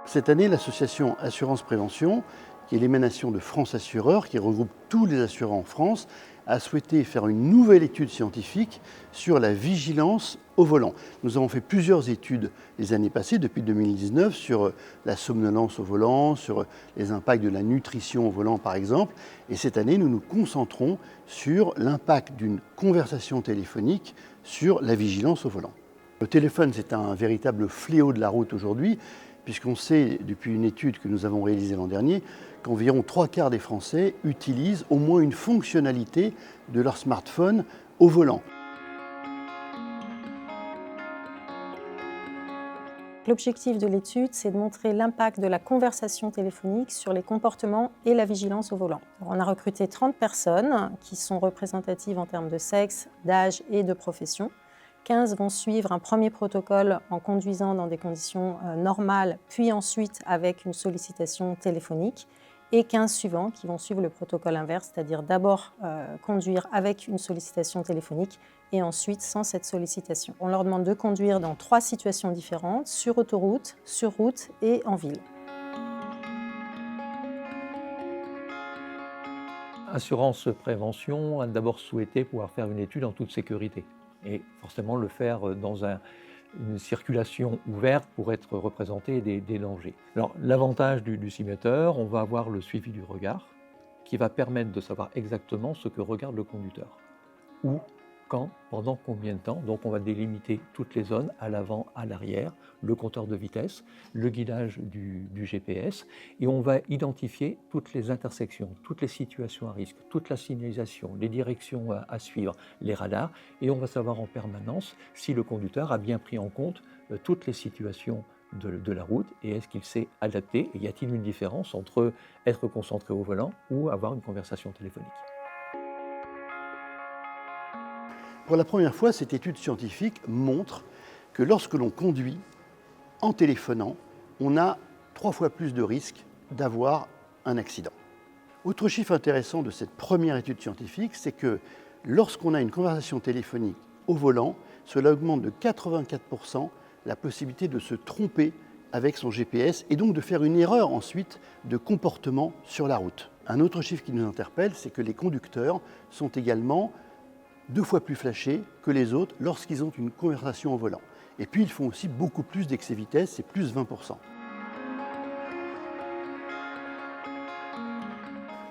Cette année, l'association Assurance Prévention, qui est l'émanation de France Assureurs, qui regroupe tous les assureurs en France, a souhaité faire une nouvelle étude scientifique sur la vigilance au volant. Nous avons fait plusieurs études les années passées, depuis 2019, sur la somnolence au volant, sur les impacts de la nutrition au volant par exemple. Et cette année, nous nous concentrons sur l'impact d'une conversation téléphonique sur la vigilance au volant. Le téléphone, c'est un véritable fléau de la route aujourd'hui, puisqu'on sait, depuis une étude que nous avons réalisée l'an dernier, qu'environ 3/4 des Français utilisent au moins une fonctionnalité de leur smartphone au volant. L'objectif de l'étude, c'est de montrer l'impact de la conversation téléphonique sur les comportements et la vigilance au volant. On a recruté 30 personnes qui sont représentatives en termes de sexe, d'âge et de profession. 15 vont suivre un premier protocole en conduisant dans des conditions normales, puis ensuite avec une sollicitation téléphonique, et 15 suivants qui vont suivre le protocole inverse, c'est-à-dire d'abord conduire avec une sollicitation téléphonique et ensuite sans cette sollicitation. On leur demande de conduire dans 3 situations différentes, sur autoroute, sur route et en ville. Assurance Prévention a d'abord souhaité pouvoir faire une étude en toute sécurité et forcément le faire dans une circulation ouverte pour être représenté des dangers. Alors l'avantage du simulateur, on va avoir le suivi du regard qui va permettre de savoir exactement ce que regarde le conducteur. Où, quand, pendant combien de temps. Donc on va délimiter toutes les zones, à l'avant, à l'arrière, le compteur de vitesse, le guidage du GPS, et on va identifier toutes les intersections, toutes les situations à risque, toute la signalisation, les directions à suivre, les radars, et on va savoir en permanence si le conducteur a bien pris en compte toutes les situations de la route et est-ce qu'il s'est adapté, et y a-t-il une différence entre être concentré au volant ou avoir une conversation téléphonique. Pour la première fois, cette étude scientifique montre que lorsque l'on conduit en téléphonant, on a 3 fois plus de risques d'avoir un accident. Autre chiffre intéressant de cette première étude scientifique, c'est que lorsqu'on a une conversation téléphonique au volant, cela augmente de 84% la possibilité de se tromper avec son GPS et donc de faire une erreur ensuite de comportement sur la route. Un autre chiffre qui nous interpelle, c'est que les conducteurs sont également 2 fois plus flashés que les autres lorsqu'ils ont une conversation au volant. Et puis ils font aussi beaucoup plus d'excès vitesse, c'est plus 20%.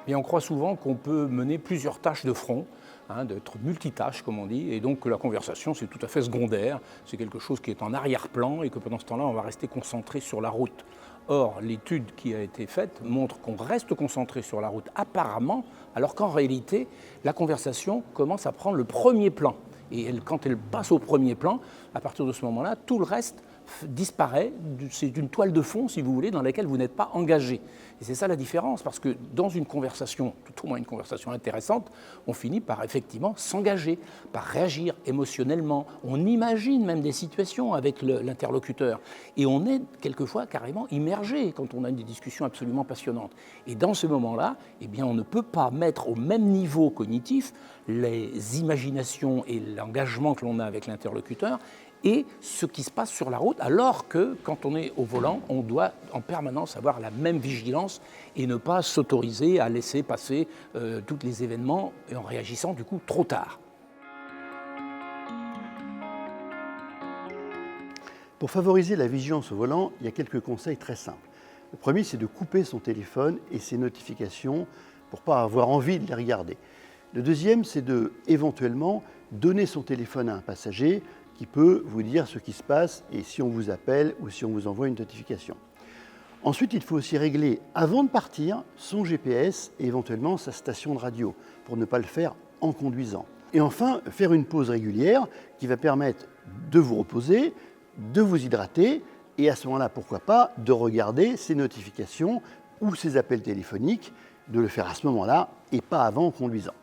Et on croit souvent qu'on peut mener plusieurs tâches de front, d'être multitâche comme on dit, et donc que la conversation c'est tout à fait secondaire, c'est quelque chose qui est en arrière-plan et que pendant ce temps-là on va rester concentré sur la route. Or, l'étude qui a été faite montre qu'on reste concentré sur la route apparemment, alors qu'en réalité, la conversation commence à prendre le premier plan. Et quand elle passe au premier plan, à partir de ce moment-là, tout le reste disparaît. C'est une toile de fond, si vous voulez, dans laquelle vous n'êtes pas engagé. Et c'est ça la différence, parce que dans une conversation, tout au moins une conversation intéressante, on finit par effectivement s'engager, par réagir émotionnellement. On imagine même des situations avec l'interlocuteur. Et on est quelquefois carrément immergé quand on a des discussions absolument passionnantes. Et dans ce moment-là, eh bien, on ne peut pas mettre au même niveau cognitif les imaginations et l'engagement que l'on a avec l'interlocuteur et ce qui se passe sur la route, alors que quand on est au volant, on doit en permanence avoir la même vigilance et ne pas s'autoriser à laisser passer tous les événements en réagissant du coup trop tard. Pour favoriser la vigilance au volant, il y a quelques conseils très simples. Le premier, c'est de couper son téléphone et ses notifications pour ne pas avoir envie de les regarder. Le deuxième, c'est de, éventuellement, donner son téléphone à un passager qui peut vous dire ce qui se passe et si on vous appelle ou si on vous envoie une notification. Ensuite, il faut aussi régler, avant de partir, son GPS et éventuellement sa station de radio pour ne pas le faire en conduisant. Et enfin, faire une pause régulière qui va permettre de vous reposer, de vous hydrater et à ce moment-là, pourquoi pas, de regarder ses notifications ou ses appels téléphoniques, de le faire à ce moment-là et pas avant en conduisant.